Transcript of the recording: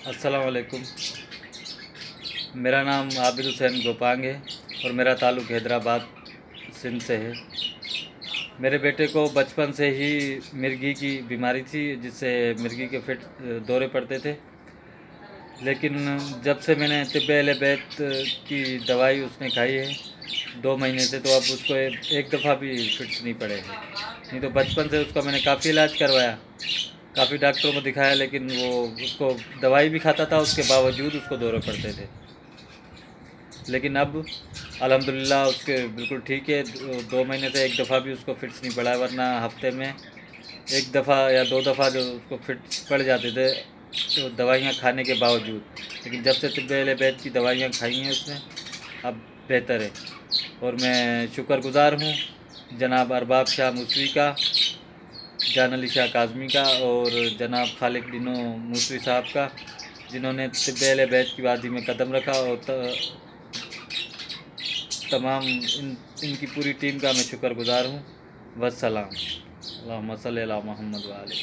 अस्सलाम वालेकुम। मेरा नाम आबिद हुसैन गोपांग है और मेरा ताल्लुक़ हैदराबाद सिंध से है। मेरे बेटे को बचपन से ही मिर्गी की बीमारी थी, जिससे मिर्गी के फिट दौरे पड़ते थे। लेकिन जब से मैंने तिब्बे अहले बैत की दवाई उसने खाई है 2 महीने से, तो अब उसको एक दफ़ा भी फिट्स नहीं पड़े हैं। नहीं तो बचपन से उसका मैंने काफ़ी इलाज करवाया, काफ़ी डॉक्टरों को दिखाया, लेकिन वो उसको दवाई भी खाता था, उसके बावजूद उसको दौरे पड़ते थे। लेकिन अब अल्हम्दुलिल्लाह उसके बिल्कुल ठीक है। 2 महीने से एक दफ़ा भी उसको फिट्स नहीं पड़ा, वरना हफ्ते में एक दफ़ा या 2 दफ़ा जो उसको फिट्स पड़ जाते थे, तो दवाइयाँ खाने के बावजूद। लेकिन जब से तिब्बे अहले बैत की दवाइयाँ खाई हैं उसने, अब बेहतर है। और मैं शुक्रगुज़ार हूँ जनाब अरबाब शाह मूसवी का, जान अली शाह काज़मी का और जनाब खालिक डिनो मूसवी साहब का, जिन्होंने तिब्बे अहले बैत की वादी में कदम रखा। और तमाम इनकी पूरी टीम का मैं शुक्रगुज़ार हूँ। वस्सलाम। अल्लाहुम्मा सल्ली अला मुहम्मद व आले।